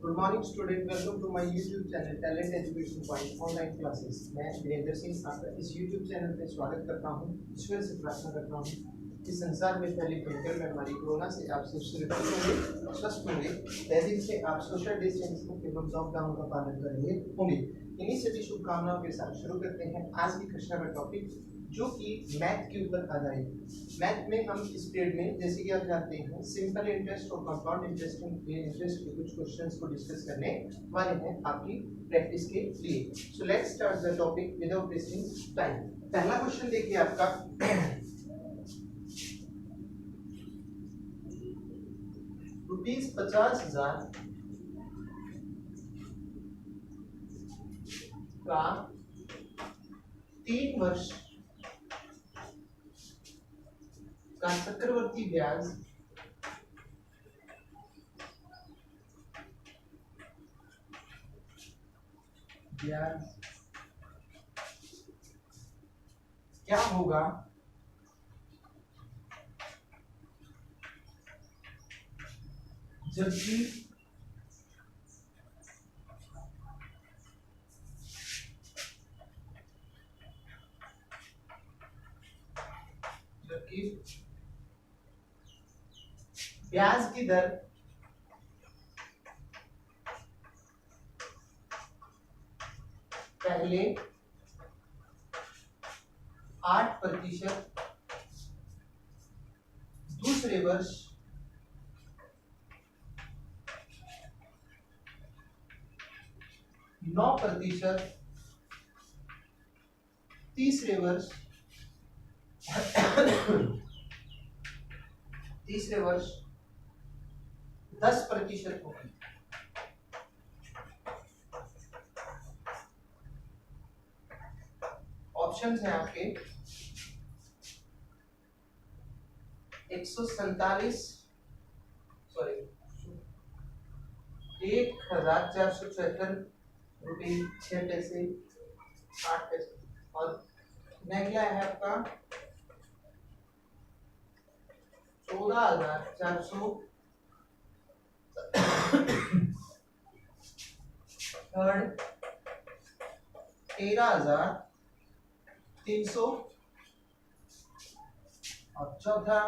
Good morning student, welcome to my YouTube channel talent education point online classes. मैं वीरेंद्र सिंह आपका इस YouTube channel पे स्वागत करता हूं। ईश्वर से प्रार्थना करता हूं कि संसार में फैली भयंकर बीमारी कोरोना से आप सब सुरक्षित होंगे, स्वस्थ होंगे। तय दिन से आप सोशल डिस्टेंसिंग एवं लॉकडाउन का पालन कर रहे होंगे। इन्हीं सभी शुभकामनाओं के साथ शुरू करते हैं आज की कक्षा का टॉपिक, जो कि मैथ के ऊपर आधारित। मैथ में हम इस पीरियड में, जैसे कि आप जानते हैं, सिंपल इंटरेस्ट और कंपाउंड इंटरेस्ट के कुछ क्वेश्चंस को डिस्कस करने वाले हैं आपकी प्रैक्टिस के लिए। So let's start the topic without wasting time. पहला क्वेश्चन देखिए आपका, रुपीज 50,000 का 3 वर्ष का चक्रवर्ती ब्याज क्या होगा जबकि ब्याज की दर पहले 8%, दूसरे वर्ष 9%, तीसरे वर्ष 10% होगी। ऑप्शंस हैं आपके 1,474 रुपये 6 पैसे 8 पैसे, और नेगला है आपका 14,400, थर्ड 13,300 और चौथा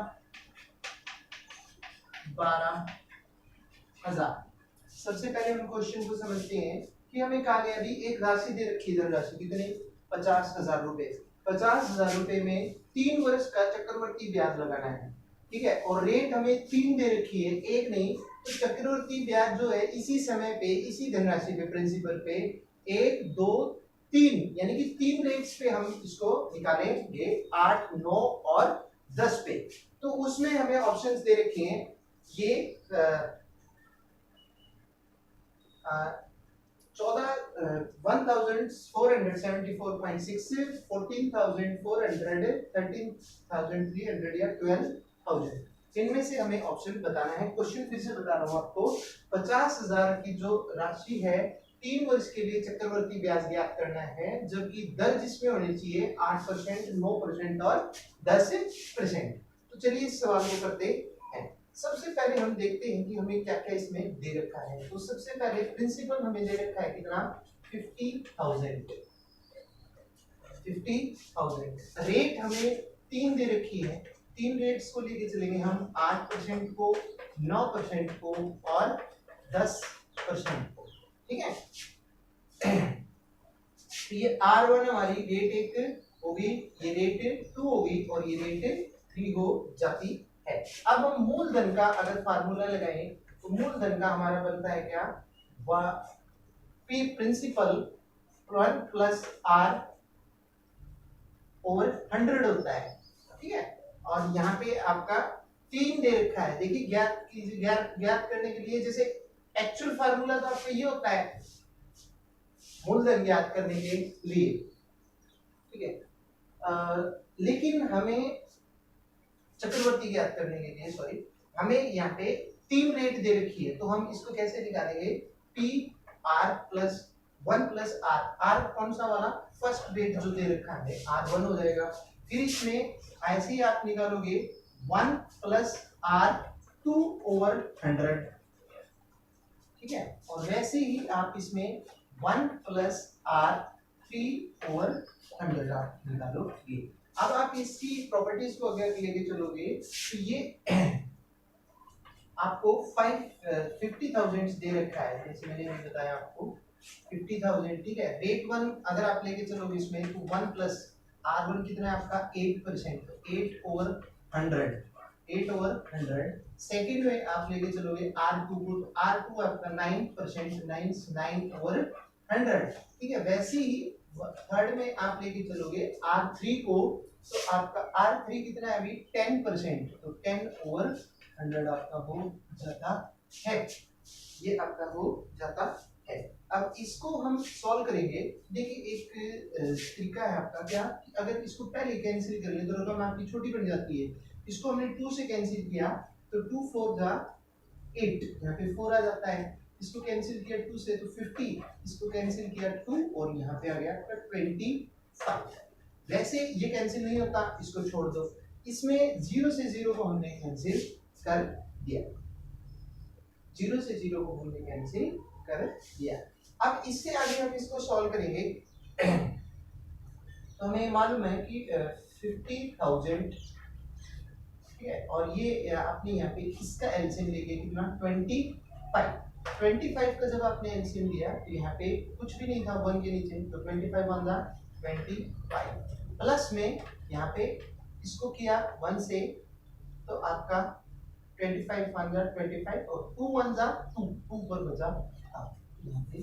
12,000। सबसे पहले हम क्वेश्चन को समझते हैं कि हमें कहा गया अभी एक राशि दे रखी है, धनराशि कितनी, 50,000 रुपए। 50,000 रुपए में 3 वर्ष का चक्रवर्ती ब्याज लगाना है, ठीक है, और रेट हमें 3 दे रखी है, एक नहीं। तो चक्रवर्ती ब्याज जो है इसी समय पे, इसी धनराशि पे, प्रिंसिपल पे 1, 2, 3, यानी कि 3 रेट्स पे हम इसको निकालेंगे, 8, 9 और 10 पे। तो उसमें हमें ऑप्शंस दे रखे हैं, ये 1,474.6, 14,400, 13,300 या 12,000। इनमें से हमें ऑप्शन बताना है। क्वेश्चन फिर से बता रहा हूं आपको, 50,000 की जो राशि है 3 वर्ष के लिए चक्रवर्ती ब्याज ज्ञात करना है, जबकि दर जिसमें होनी चाहिए 8%, 9% और 10%। तो चलिए इस सवाल को करते हैं। सबसे पहले हम देखते हैं कि हमें क्या क्या इसमें दे रखा है। तो सबसे पहले प्रिंसिपल हमें दे रखा है कितना, 50,000। 50,000 रेट हमें 3 दे रखी है, 3 रेट्स को लेके चलेंगे हम, 8% को, 9% को और 10% को, ठीक है। तो ये R1 हमारी रेट 1 होगी, ये रेट 2 होगी और ये रेट 3 हो जाती है। अब हम मूलधन का अगर फार्मूला लगाएं तो मूलधन का हमारा बनता है क्या, P principal 1 plus R over 100 होता है, ठीक है। और यहाँ पे आपका 3 दे रखा है। देखिए ज्ञात करने के लिए, जैसे एक्चुअल फार्मूला तो आपका ये होता है मूलधन ज्ञात करने के लिए, ठीक है। लेकिन हमें चक्रवर्ती ज्ञात करने के लिए, सॉरी, हमें यहाँ पे 3 रेट दे रखी है, तो हम इसको कैसे निकालेंगे, P R plus 1 plus R। R कौन सा वाला, फर्स्ट रेट जो दे रखा है, R1 हो जाएगा। फिर इसमें ऐसे ही आप निकालोगे 1 प्लस R 2 ओवर 100, ठीक है। और वैसे ही आप इसमें 1 प्लस आर 3/100 आप निकालोगे। अब आप इसकी प्रॉपर्टीज को अगर लेके चलोगे तो ये आपको 50,000 दे रखा है, जैसे मैंने अभी बताया आपको 50,000, ठीक है। रेट वन अगर आप लेके चलोगे इसमें तो 1 प्लस आर वन कितना है आपका 8%, तो 8/100, 8/100। सेकेंड में आप लेके चलोगे आर टू को, तो आर टू आपका 9%, 9/100, ठीक है। वैसे ही थर्ड में आप लेके चलोगे आर थ्री को, तो आपका आर थ्री कितना है अभी 10%, तो 10/100 आपका हो जाता है, ये आपका हो जाता है। अब इसको हम सॉल्व करेंगे। देखिए एक तरीका है आपका क्या कि अगर इसको पहले कैंसिल कर ले तो रकम आपकी छोटी बन जाती है। इसको हमने 2 से कैंसिल किया तो 2 4 जा 8, यहाँ पे 4 आ जाता है। इसको कैंसिल किया 2 से तो 50, इसको कैंसिल किया 2 और यहाँ पे आ गया आपका 25। वैसे ये कैंसिल नहीं होता, इसको छोड़ दो। इसमें 0 से 0 को हमने कैंसिल कर दिया, 0 से 0 को हमने कैंसिल कर दिया। अब इससे आगे हम इसको सॉल्व करेंगे तो हमें मालूम है कि 50,000, ठीक है। और ये आपने यहाँ पे इसका एलसीएम लेके कितना 25 का जब आपने एलसीएम लिया तो यहाँ पे कुछ भी नहीं था 1 के नीचे, तो 25 वन जा 25 प्लस में यहाँ पे इसको किया 1 से, तो आपका 25 वन जा 25 और 2 वन जा 2, 2 पर बचा यहाँ पे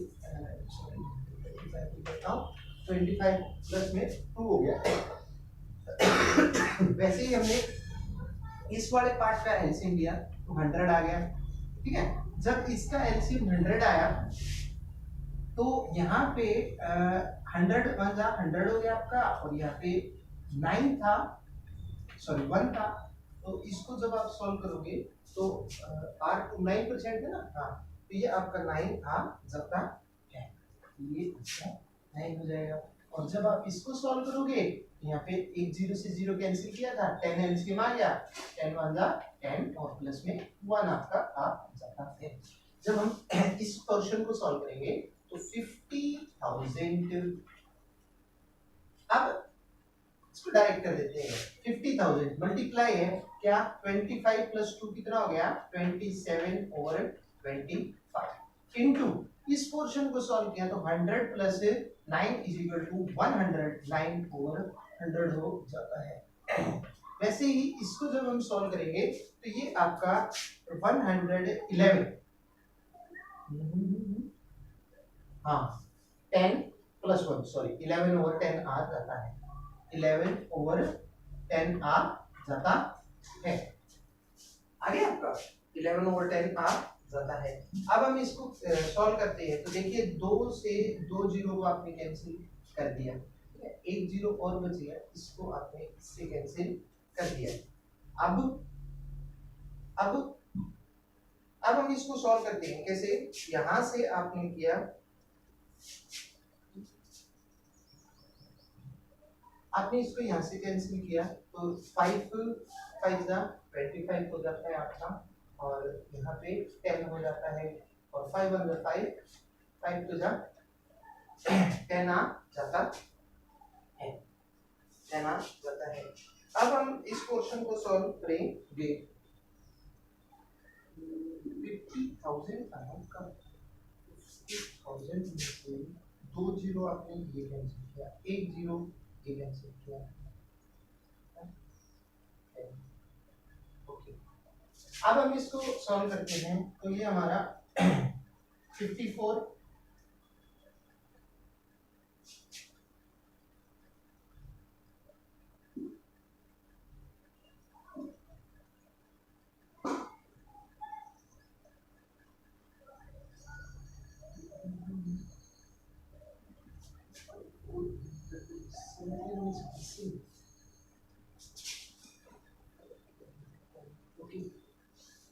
25 प्लस में 2 हो गया। वैसे ही हमने इस वाले पार्ट का एलसीएम लिया तो 100 आ गया, ठीक है। जब इसका एलसीएम 100 आया तो यहाँ पे 100 वन जा 100 हो गया आपका, और यहाँ पे 9 था, सॉरी 1 था, तो इसको जब आप सॉल्व करोगे तो आर 9% है ना, हाँ, तो ये आपका 9 आ जाता है, ये 9 हो जाएगा। और जब आप इसको सॉल्व करोगे यहाँ पे एक 0 से 0 कैंसिल किया था, 10 एलसीएम आ गया, 10 वन जा 10 और प्लस में 1 आपका आ जाता है। जब हम इस पोर्शन को सॉल्व करेंगे तो 50,000, अब इसको डायरेक्ट कर देते हैं। 50,000 मल्टीप्लाई है क्या 25 प्लस 2 कितना हो गया 27/25 इनटू इस पोर्शन को सॉल्व किया तो 100 प्लस 9 इज इक्वल टू 100, 9/100 हो जाता है। वैसे ही इसको जब हम सॉल्व करेंगे तो ये आपका 111, हाँ 10 प्लस 1, सॉरी 11/10 आ जाता है, 11/10 आ जाता है। आगे आपका 11/10 आ जाता है। अब हम इसको सॉल्व करते हैं तो देखिए 2 से 2 जीरो को आपने कैंसिल कर दिया, एक जीरो और बच गया, इसको आपने इससे कैंसिल कर दिया। अब हम इसको सॉल्व करते हैं कैसे, यहां से आपने किया, आपने इसको यहां से कैंसिल किया तो 5 5 जा 25 हो जाता है आपका, और यहाँ पे 10 हो जाता है, और 5 1 जा 5, 5 तो जा 10 आ जाता है, 10 आ जाता है। अब हम इस क्वेश्चन को सॉल्व करेंगे। 50,000 का आपका 50,000 में से 2 जीरो आपने ये कैंसिल किया, एक जीरो ये कैंसिल किया, ओके। अब हम इसको सॉल्व करते हैं तो ये हमारा 54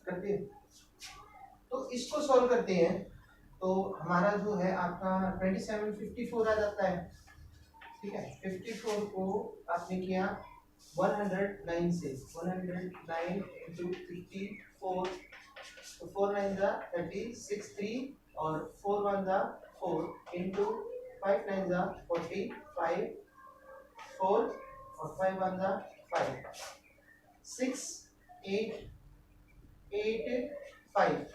करते हैं। तो इसको सॉल्व करते हैं तो हमारा जो है आपका 2754 आ जाता है, ठीक है। 54 को आपने किया 109 से, 109 into 54 तो 4 9 जा 36 3 और 4 1 जा 4 इंटू 5 9 जा 45 4 और 5 1 जा 5 6 8 8 5।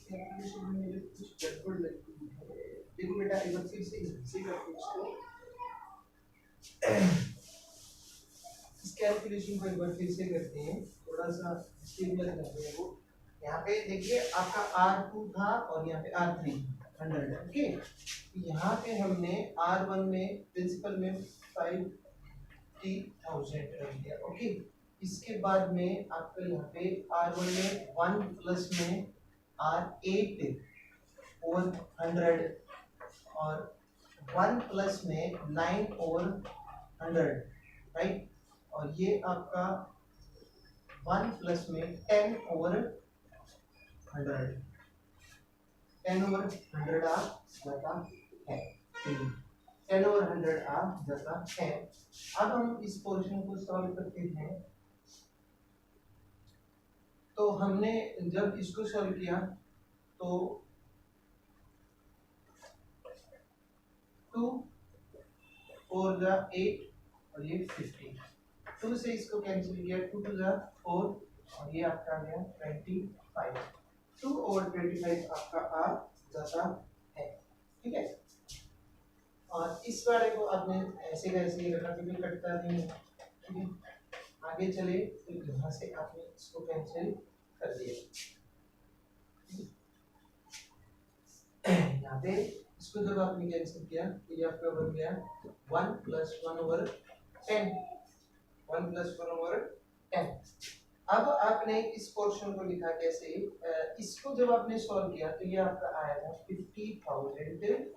कैलकुलेशन में मेरे कुछ गड़बड़ लगती है। देखो बेटा एक बार फिर से इसे करते हैं इसको, इस कैलकुलेशन को एक बार फिर से करते हैं, थोड़ा सा स्टेबल करते हैं वो। यहाँ पे देखिए आपका R2 था और यहाँ पे R3 100, ओके। यहाँ पे हमने R1 में प्रिंसिपल में 50,000 रख दिया, ओके। इसके बाद में आपका यहाँ पे R1 में 1 प्लस में R8 ओवर 100 और 1 प्लस में 9 ओवर 100, राइट। और ये आपका 1 प्लस में 10 ओवर 100, 10 ओवर 100 आ जाता है, 10 ओवर 100 आ जाता है। अब हम इस पोर्शन को सॉल्व करते हैं। तो हमने जब इसको सॉल्व किया तो 2 4 जा 8 और ये 50, 2 से इसको कैंसिल किया, 2 2 जा 4 और ये आपका आ गया 25, 2 ओवर 25 आपका आ जाता है, ठीक है। और इस वाले को आपने ऐसे कैसे ही रखा क्योंकि कटता नहीं है, ठीक है। आगे चले तो यहाँ से आपने इसको कैंसिल कर दिया, यहाँ पे इसको जब आपने कैंसिल किया तो ये आपका बन गया 1 प्लस 1 ओवर 10, 1 प्लस 1 ओवर 10। अब आपने इस पोर्शन को लिखा कैसे, इसको जब आपने सॉल्व किया तो ये आपका आया था 50,000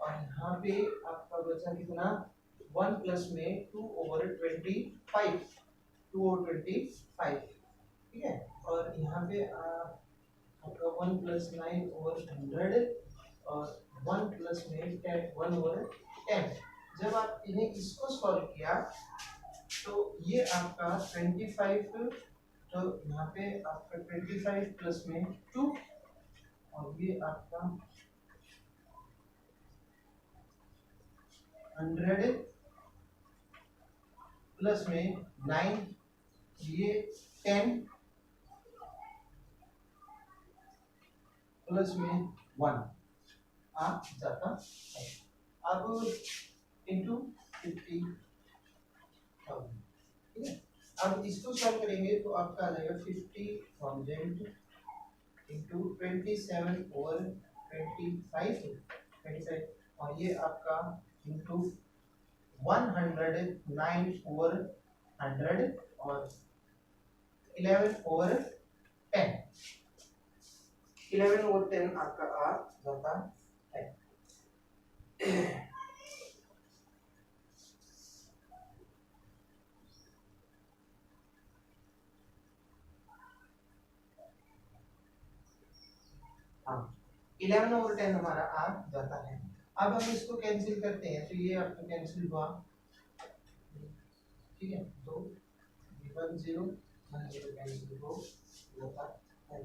और यहाँ पे आपका बचा कितना, 1 प्लस में 2 ओवर 25, 2 ओवर 25, ठीक है। और यहाँ पे आपका 1 प्लस 9 ओवर 100 और 1 प्लस में 10 1 ओवर 10। जब आप इन्हें इसको सॉल्व किया तो ये आपका 25, तो यहाँ पे आपका 25 प्लस में 2 और ये आपका 100 प्लस में 9, ये 10 प्लस में 1 आ जाता है। अब इंटू 50,000, ठीक है। अब इसको सॉल्व करेंगे तो आपका आ जाएगा 50,000 इंटू 27 ओवर 25 और ये आपका इंटू 109 ओवर 100 और 11 ओवर 10, 11 ओवर 10 आपका आ जाता है। हाँ, 11 ओवर 10 हमारा आ जाता है। अब हम इसको कैंसिल करते हैं तो ये आपका कैंसिल हुआ, ठीक है। तो 1 0 1 0 कैंसिल हो जाता है।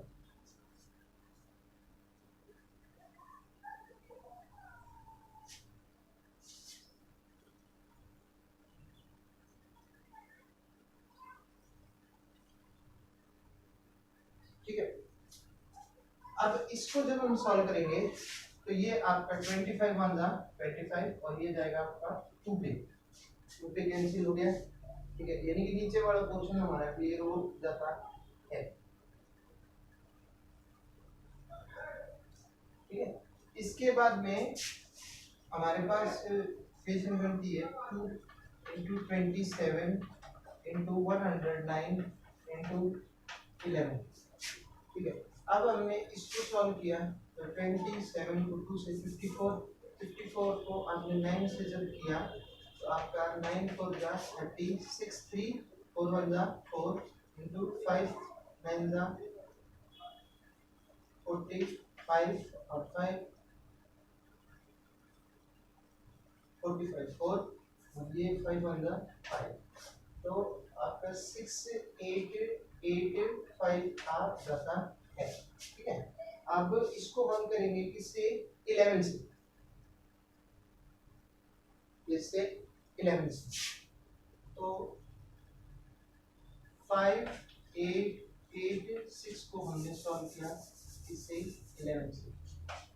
ठीक है। अब इसको जब हम सॉल्व करेंगे तो ये आपका 25 वन जा 25 और ये जाएगा आपका 2 पे कैंसिल हो गया, ठीक है। यानी कि नीचे वाला पोर्शन हमारा क्लियर हो जाता है, ठीक है। इसके बाद में हमारे पास इक्वेशन बनती है 2 इंटू 27 इंटू 109 इंटू 11, ठीक है। अब हमने इसको सॉल्व किया तो 27 को 2 से 54 को हमने 9 से जब किया तो आपका 9 4 जा 36 3 4 1 जा 4 इंटू 5 9 जा 45 और 5 45 4 और ये 5 1 जा 5, तो आपका 6885 आ जाता है। ठीक है, अब इसको हम करेंगे किससे, 11 से, इससे 11 से। तो 5886 को हमने सॉल्व किया इससे 11 से।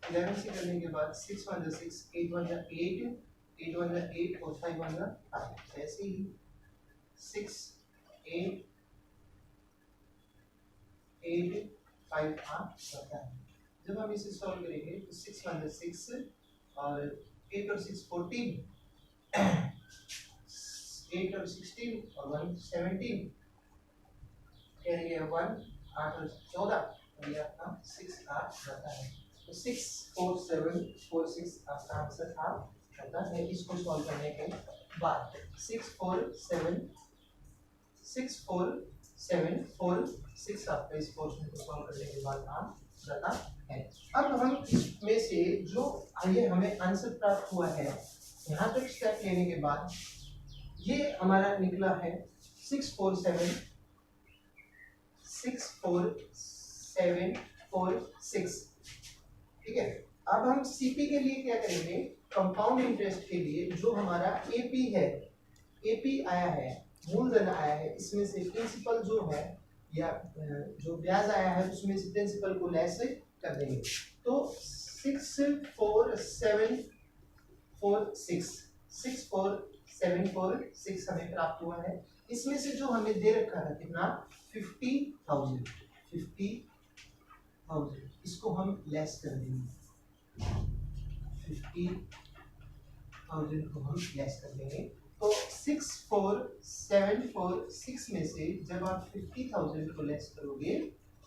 11 से करने के बाद 6 1 6, 8 1 8, 8 1 8 और 5 1 5। ऐसे ही 6 8 8 5 आ जाता है। जब हम इसे सॉल्व करेंगे तो 6 1 6 और 8 और 6 14, 8 और 16 और 1 17, कैरी 1 8 और 14, और ये आपका 6 आ जाता है। तो 6 4 7 4 6 आपका आंसर आ जाता है। इसको सॉल्व करने के बाद 6 4 7 4 6 आपका इस पोर्शन को सॉल्व करने के बाद आ जाता है। अब हम इसमें से जो ये हमें आंसर प्राप्त हुआ है, यहाँ तक स्टेप लेने के बाद ये हमारा निकला है 64746। ठीक है, अब हम सीपी के लिए क्या करेंगे, कंपाउंड इंटरेस्ट के लिए जो हमारा एपी है, एपी आया है, मूलधन आया है, इसमें से प्रिंसिपल जो है या जो ब्याज आया है उसमें से प्रिंसिपल को लेस कर देंगे। तो 64746 हमें प्राप्त हुआ है। इसमें से जो हमें दे रखा था कितना, 50,000, इसको हम लेस कर देंगे, 50,000 को हम लेस कर देंगे। तो 64746 में से जब आप 50,000 को लेस करोगे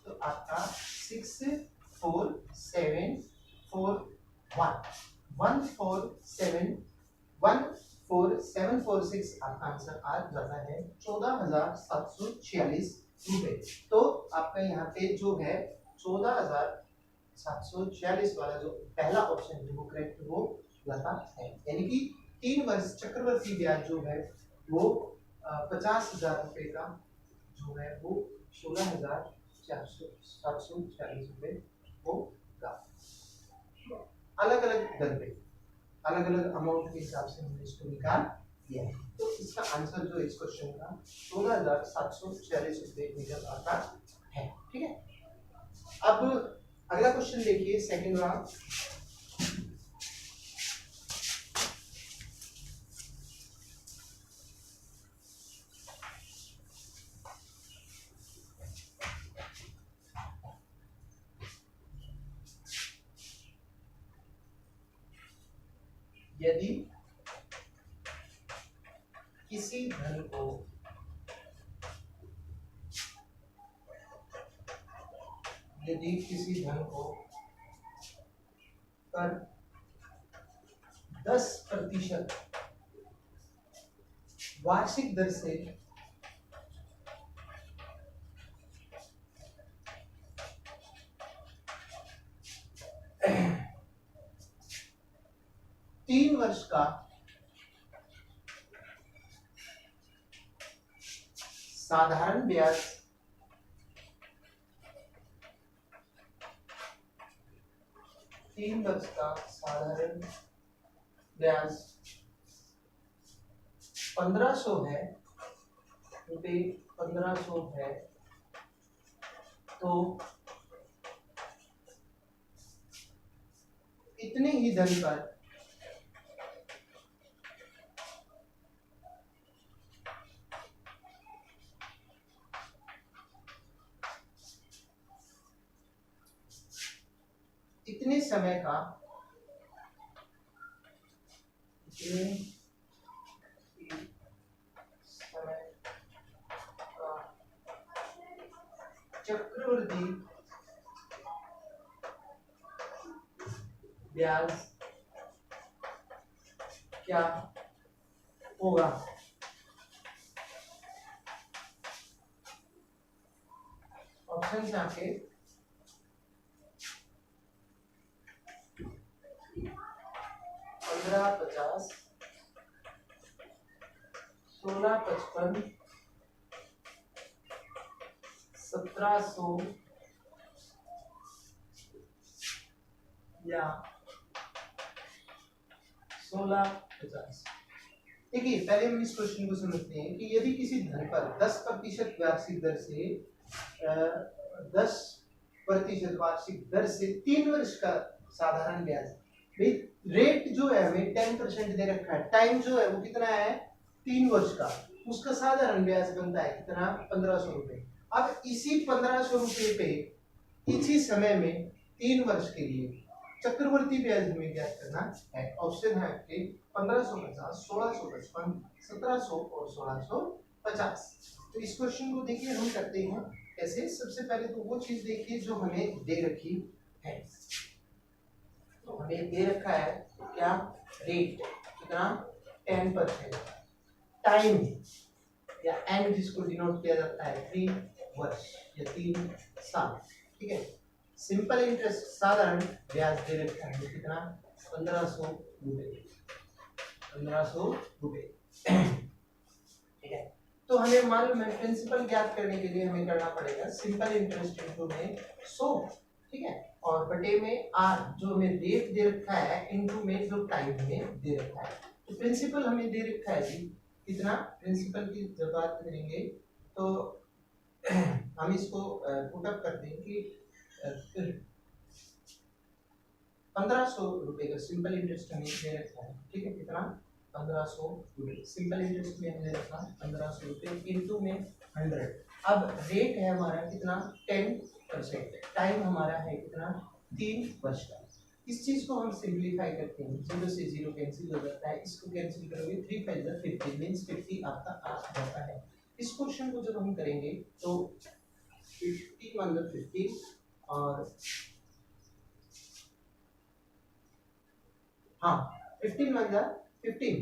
तो आपका 14746 आपका आंसर आ जाता है 14,746 रुपए। तो आपका यहाँ पे जो है 14,746 वाला जो पहला ऑप्शन है वो करेक्ट हो जाता है। यानी कि 3 वर्ष चक्रवर्ती ब्याज जो है वो 50,000 रुपए का जो है वो 16,746 रुपए होगा। अलग अलग दर पे अलग अलग अमाउंट के हिसाब से हमने इसको निकाल दिया है। तो इसका आंसर जो इस क्वेश्चन का 16,746 रुपए निकल आता है। ठीक है, अब अगला क्वेश्चन देखिए, सेकंड वाला। यदि किसी धन को पर 10% वार्षिक दर से 3 वर्ष का साधारण ब्याज 3 वर्ष का साधारण ब्याज 1500 है रुपये, 1500 है, तो इतने ही धन पर इतने समय का चक्रवृद्धि ब्याज क्या होगा। ऑप्शन से आपके 1550, 1655 1700 या 1650। देखिए पहले हम इस क्वेश्चन को समझते हैं कि यदि किसी धन पर 10% वार्षिक दर से 10% वार्षिक दर से 3 वर्ष का साधारण ब्याज, भाई रेट जो है हमें 10% दे रखा है, टाइम जो है वो कितना है 3 वर्ष का, उसका साधारण ब्याज बनता है कितना 1500 रुपए। अब इसी 1500 रुपए पे इसी समय में 3 वर्ष के लिए चक्रवर्ती ब्याज हमें ज्ञात करना है। ऑप्शन है आपके 1550, 1655, 1700 और 1650। तो इस क्वेश्चन को देखिए हम करते हैं कैसे। सबसे पहले तो वो चीज देखिए जो हमें दे रखी है। तो हमें दे रखा है क्या, रेट कितना 10%, टाइम या एन जिसको डिनोट किया जाता है 3 वर्ष या 3 साल, ठीक है। सिंपल इंटरेस्ट साधारण ब्याज दे रखा है कितना 1500 रुपए, 1500 रुपए, ठीक है। तो हमें मालूम है प्रिंसिपल ज्ञात करने के लिए हमें करना पड़ेगा सिंपल इंटरेस्ट इनटू में 100, ठीक है, और बटे में आर जो हमें रेट दे रखा है इनटू में जो टाइम हमें दे रखा है। तो प्रिंसिपल हमें दे रखा है जी कितना, प्रिंसिपल की जब बात करेंगे तो हम इसको पुट अप कर देंगे कि 1500 रुपए का सिंपल इंटरेस्ट हमें दे रखा है, ठीक है, कितना 1500 रुपए सिंपल इंटरेस्ट में हमने रखा 1500 रुपए इनटू में 100। अब रेट है हमारा कितना 10%, टाइम हमारा है कितना 3 वर्ष का। इस चीज को हम सिंपलीफाई करते हैं, 0 से 0 कैंसिल हो जाता है, इसको कैंसिल करोगे 3 5 50 मींस 50 आपका आ जाता है। इस क्वेश्चन को जब हम करेंगे तो 50 मतलब 50 और हाँ 15 मतलब 15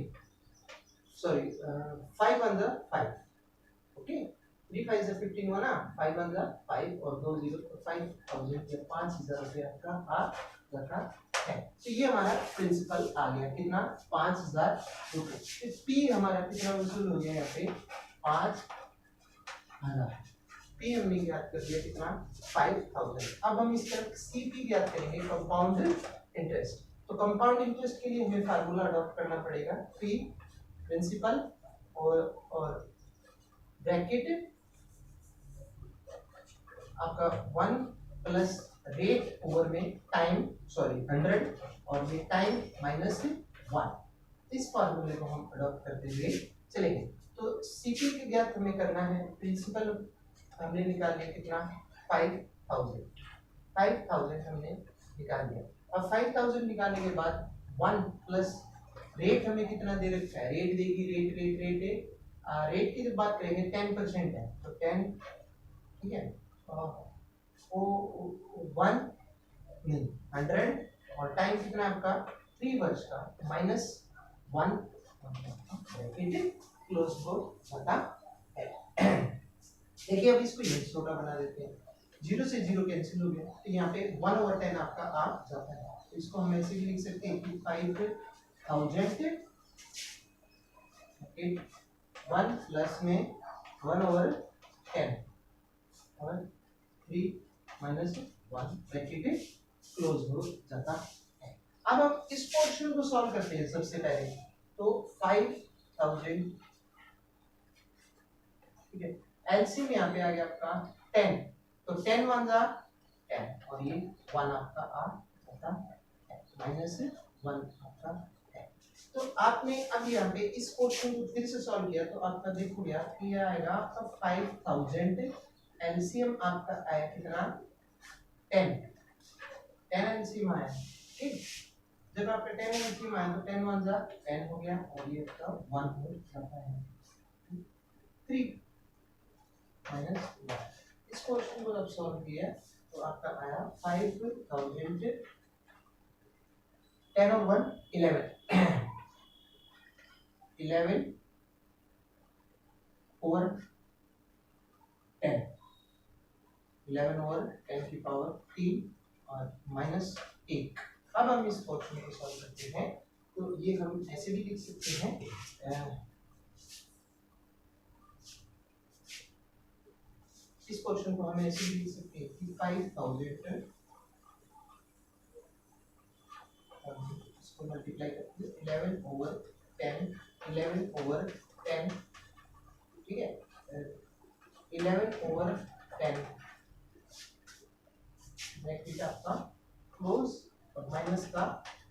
सॉरी 5 मतलब 5, ओके 3 5 से 15 हुआ ना, 5 मतलब 5 और 2 0 तो 5000 या 5000 रुपये आपका आ जाता है। तो ये हमारा प्रिंसिपल आ गया कितना 5000 रुपये। पी हमारा कितना वसूल हो गया यहाँ पे 5000, पी हमने ज्ञात कर दिया कितना 5000। अब हम इस तरफ सीपी ज्ञात करेंगे कंपाउंड इंटरेस्ट। तो कंपाउंड इंटरेस्ट के लिए हमें फार्मूला अडॉप्ट करना पड़ेगा, पी प्रिंसिपल और ब्रैकेट आपका 1 प्लस रेट ओवर में टाइम सॉरी 100 और ये टाइम माइनस 1। इस फार्मूले को हम अडॉप्ट करते हुए चलेंगे। तो सीपी के ज्ञात हमें करना है, प्रिंसिपल हमने निकाल लिया कितना 5000 हमने निकाल लिया। अब 5000 निकालने के बाद 1 प्लस रेट हमें कितना दे रखा है, रेट देगी रेट रेट रेट है रेट की जब बात करेंगे 10% है तो 10, ठीक है, ओ 1 नहीं 100 और टाइम कितना आपका 3 वर्ष का माइनस 1 क्लोज हो जाता है। देखिए अब इसको ये छोटा बना देते हैं, 0 से 0 कैंसिल हो गया तो यहाँ पे 1/10 आपका आ जाता है। तो इसको हम ऐसे भी लिख सकते हैं कि 5000 1 प्लस में 1/10 और 3 माइनस 1 ब्रैकेट क्लोज हो जाता है। अब हम इस पोर्शन को सॉल्व करते हैं सबसे पहले। तो 5000, ठीक है, एलसीएम यहाँ पे आ गया आपका 10, तो 10 1 जा 10 और ये 1 आपका आ जाता है माइनस 1 आपका है। तो आपने अब यहाँ पे इस क्वेश्चन को फिर से सॉल्व किया तो आपका देखो यार ये आएगा आपका 5000, एलसीएम आपका आया कितना 10 एलसीएम आया, ठीक। जब आपका 10 एलसीएम आया तो 10 1 जा 10 हो गया और ये आपका 1 हो जाता है 3 माइनस 1। इस क्वेश्चन को जब सॉल्व किया तो आपका आया 5000, 10 और 1 11 11 ओवर 10, 11 ओवर 10 की पावर 3 और माइनस 1। अब हम इस क्वेश्चन को सॉल्व करते हैं तो ये हम ऐसे भी लिख सकते हैं, इस पोर्शन को हम ऐसे भी लिख सकते हैं कि 5000 इसको मल्टीप्लाई करते हैं 11/10 11/10 ठीक है 11/10 ब्रैकेट आपका क्लोज और माइनस का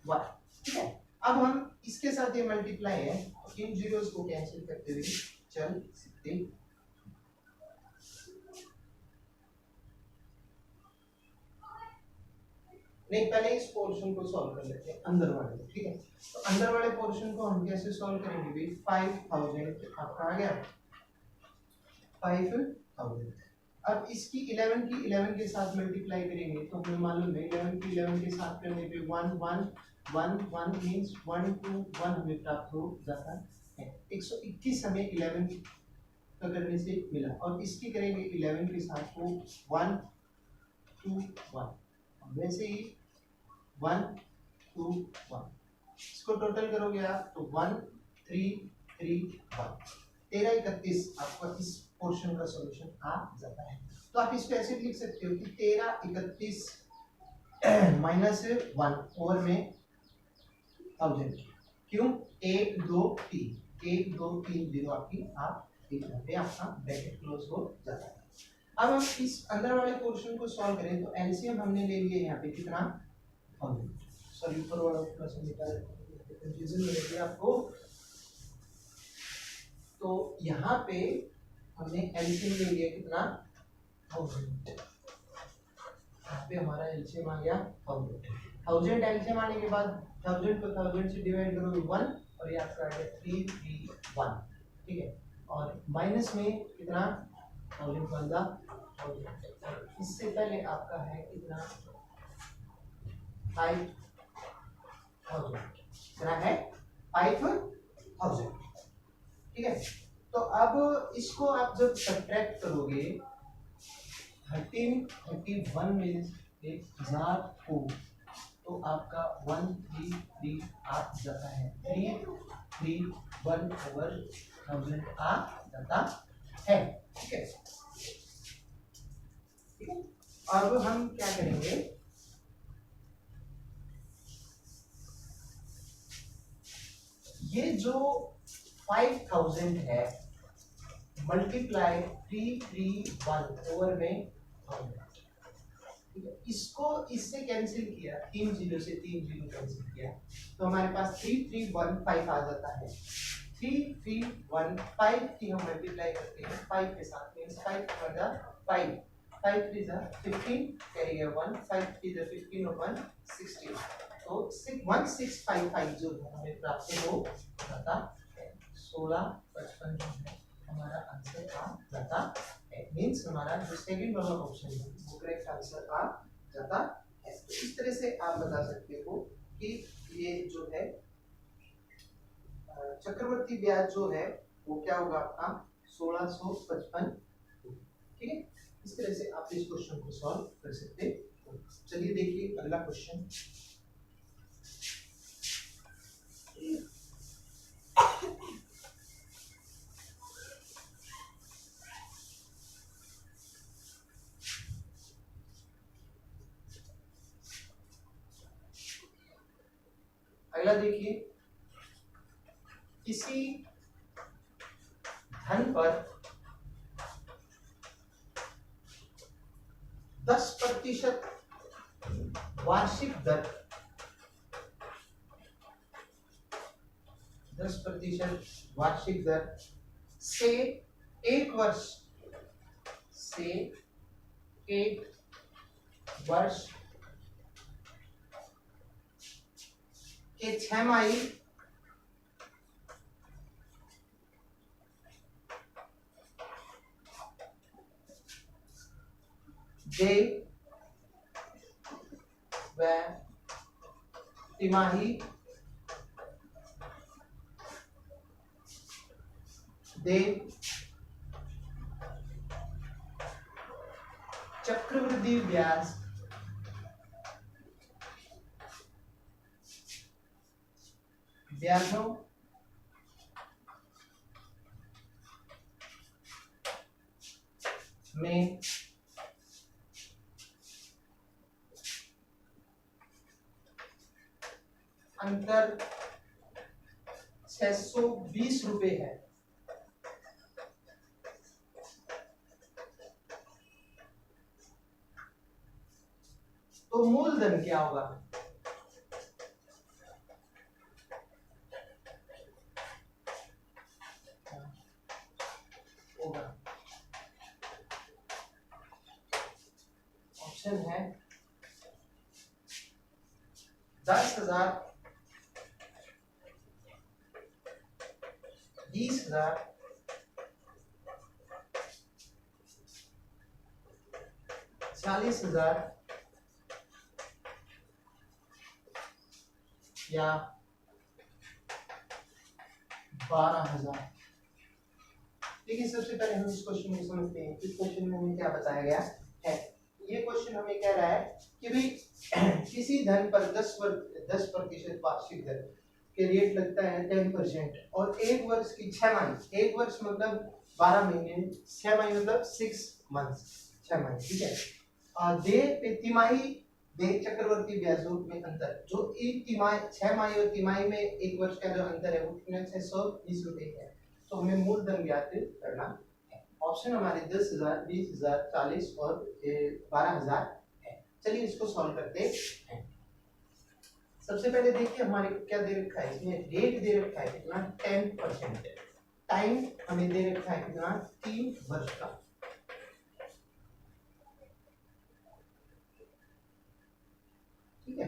1 ठीक है। अब हम इसके साथ ये मल्टीप्लाई है इन जीरोस को कैंसिल करते हुए चल सकते नहीं। पहले इस पोर्शन को सॉल्व कर लेते हैं अंदर वाले को ठीक है। तो अंदर वाले पोर्शन को हम कैसे सॉल्व करेंगे भाई 5000 आपका आ गया 5000। अब इसकी 11 की 11 के साथ मल्टीप्लाई करेंगे तो हमें मालूम है 11 की 11 के साथ करने पे 1 1 1 1 मींस 1 2 1 हमें प्राप्त हो जाता है 121 हमें 11 का करने से मिला। और इसकी करेंगे 11 के साथ तो 1 2 1 वैसे ही 1 2 1 इसको टोटल करोगे आप तो 1 3 3 1 13 31 आपका इस पोर्शन का सॉल्यूशन आ जाता है। तो आप इसको ऐसे लिख सकते हो कि 13 31 माइनस 1 ओवर में 1000 क्यों 1 2 3 1 2 3 0 आपकी आप पे आपका ब्रैकेट क्लोज हो जाता है। अब हम इस अंदर वाले पोर्शन को सॉल्व करें तो एलसीएम हमने ले लिया यहाँ पे कितना 1000 सॉरी ऊपर वाला प्लस निकाल कंफ्यूजन हो रही है आपको। तो यहाँ पे हमने एलसीएम ले लिया कितना 1000 यहाँ पे हमारा एलसीएम आ गया 1000 एलसीएम आने के बाद 1000 को 1000 से डिवाइड करोगे 1 और ये आपका आ गया 331 ठीक है। और माइनस में कितना 1000 बंदा इससे पहले आपका है कितना 5000 कितना है 5000 ठीक है। तो अब इसको आप जब सब्ट्रैक्ट करोगे 31 में 1000 को तो आपका 133 आ जाता है 331 ओवर 1000 आ जाता है ठीक है। ठीक है अब हम क्या करेंगे ये जो 5000 है मल्टीप्लाई 331 ओवर में 1000 ठीक है। इसको इससे कैंसिल किया 3 जीरो से 3 जीरो कैंसिल किया तो हमारे पास 3315 आ जाता है 3315 की हम मल्टीप्लाई करते हैं 5 के साथ मींस 5 for the 5 5 3 जा 15 कैरी है 1 5 3 जा 15 ओपन 16 तो 1655 जो हमें प्राप्त हो जाता है 1655 जो है हमारा आंसर आ जाता है मींस हमारा जो सेकंड वाला ऑप्शन है वो करेक्ट आंसर आ जाता है। तो इस तरह से आप बता सकते हो कि ये जो है चक्रवर्ती ब्याज जो है वो क्या होगा आपका 1655 ठीक है। इस तरह से आप इस क्वेश्चन को सॉल्व कर सकते हो। चलिए देखिए अगला क्वेश्चन अगला देखिए किसी धन पर 10% वार्षिक दर 10% वार्षिक दर से एक वर्ष के 6 माही दे व तिमाही दे चक्रवृद्धि ब्याज ब्याजों में अंतर 620 रुपए है, तो मूलधन क्या होगा? होगा ऑप्शन है 10,000, 20,000, 40,000 या 12,000। देखिए सबसे पहले हम इस क्वेश्चन को समझते हैं। इस क्वेश्चन में हमें क्या बताया गया है? ये क्वेश्चन हमें कह रहा है कि भाई किसी धन पर 10% वार्षिक दर के रेट लगता है 10% और एक वर्ष की 6 माही, एक वर्ष मतलब 12 महीने, 6 माही मतलब 6 मंथ्स, 6 माही, ठीक है। दे तिमाही दे चक्रवर्ती ब्याजों में अंतर, जो एक तिमाही 6 माही और तिमाही में एक वर्ष का जो अंतर है वो कितना 620 रुपए है। तो हमें मूलधन ज्ञात करना है। ऑप्शन हमारे 10,000, 20,000, 40 और 12,000 है। चलिए इसको सॉल्व करते हैं। सबसे पहले देखिए हमारे को क्या दे रखा है, इसमें रेट दे रखा है कितना 10%, टाइम हमें दे रखा है कितना 3 वर्ष का, ठीक है।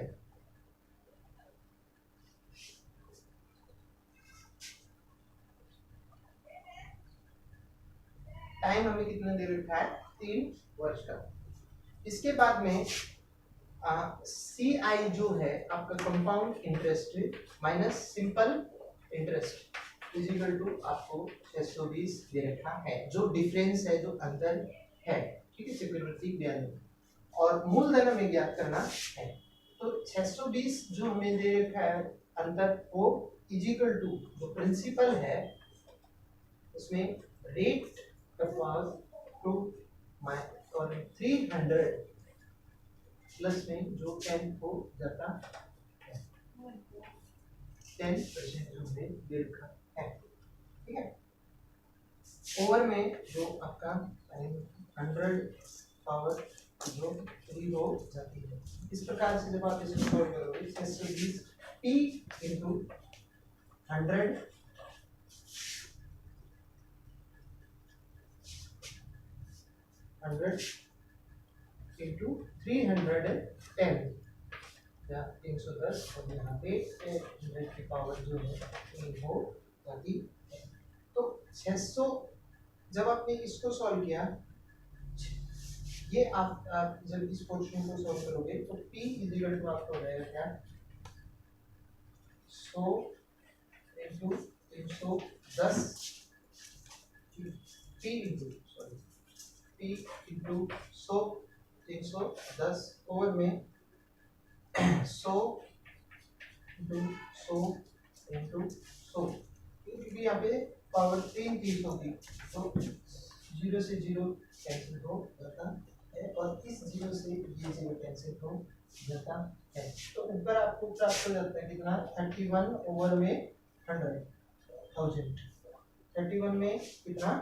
टाइम हमें कितना दे रखा है 3 वर्ष का। इसके बाद में सी आई जो है आपका compound interest minus simple interest is equal to आपको 620 दे रखा है, जो डिफरेंस है, जो अंतर है, ठीक है, चक्रवृद्धि ब्याज में। और मूलधन हमें ज्ञात करना है। तो 620 जो हमें दे रखा है अंतर, वो इज इक्वल टू जो प्रिंसिपल है उसमें रेट टू और 300 प्लस में जो 10 हो जाता है, 10% जो हमें दे रखा है, ठीक है। ओवर में जो आपका 100 पावर जो 3 हो जाती है। इस प्रकार से जब आप इसको सॉल्व करोगे 620 टी इंटू 100 इंटू 310 या 310 और यहाँ पे 100 की पावर जो है 3 हो जाती है। तो 600 जब आपने इसको सॉल्व किया, ये आप जब इस पोर्शन को सॉल्व करोगे तो p इज इक्वल टू आपको हो जाएगा क्या 100 इंटू 310 p इंटू 100 310 ओवर में 100 इंटू 100 इंटू 100, क्योंकि यहाँ पे पावर 3 होगी तो 0 से 0 कैंसिल हो जाता है और इस 0 से ये 0 कैंसिल हो जाता है। तो ऊपर आपको प्राप्त हो जाता है कितना 31 ओवर में 100,000, 31 में कितना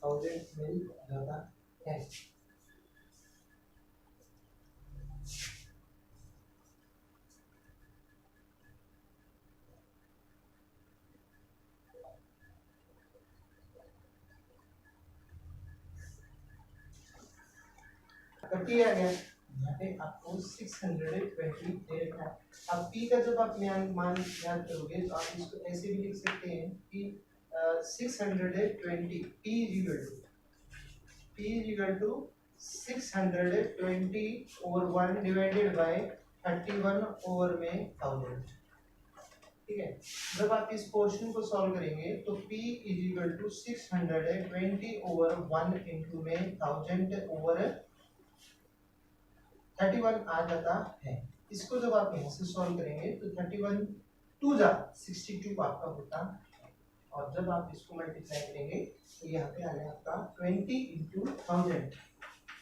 1000 मिल जाता है। अब p आ गया, यहाँ पे आपको 620 दे रखा है। अब p का जब आप मान याद करोगे तो आप इसको ऐसे भी लिख सकते हैं कि 620 p is equal to 620 over 1 divided by 31 over में 1000, ठीक है। जब आप इस पोर्शन को सॉल्व करेंगे तो p is equal to 620 over 1 into में 1000 ओवर 31 आ जाता है। इसको जब आप यहाँ से सॉल्व करेंगे तो 31 2 जा 62 आपका होता है, और जब आप इसको मल्टीप्लाई करेंगे तो यहाँ पे आ गया आपका 20 इंटू 1000,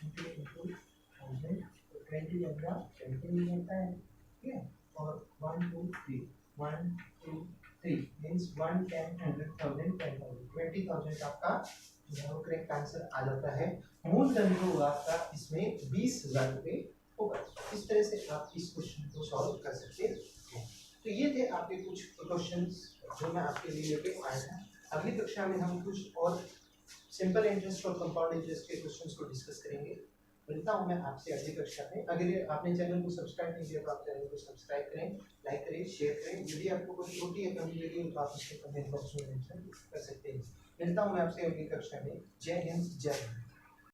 20 इंटू 1000, तो 20 बन गया 20 मिल जाता है, ठीक है। और 1 2 3, 1 2 3 मीन्स 1 10 100 1000 10,000, 20,000 आपका जो है वो करेक्ट आंसर आ जाता है। मूलधन जो होगा आपका इसमें 20,000 रुपये होगा। इस तरह से आप इस क्वेश्चन को सॉल्व कर सकते हैं। तो ये थे आपके कुछ क्वेश्चंस जो मैं आपके लिए लेके आया था। अगली कक्षा में हम कुछ और सिंपल इंटरेस्ट और कंपाउंड इंटरेस्ट के क्वेश्चंस को डिस्कस करेंगे। मिलता हूँ मैं आपसे अगली कक्षा में। अगर ये आपने चैनल को सब्सक्राइब नहीं किया तो आप चैनल को सब्सक्राइब करें, लाइक करें, शेयर करें। यदि आपको कोई त्रुटि या कमी लगी हो तो आप उसको कमेंट बॉक्स में मेंशन कर सकते हैं। मिलता हूँ मैं आपसे अगली कक्षा में। जय हिंद, जय भारत।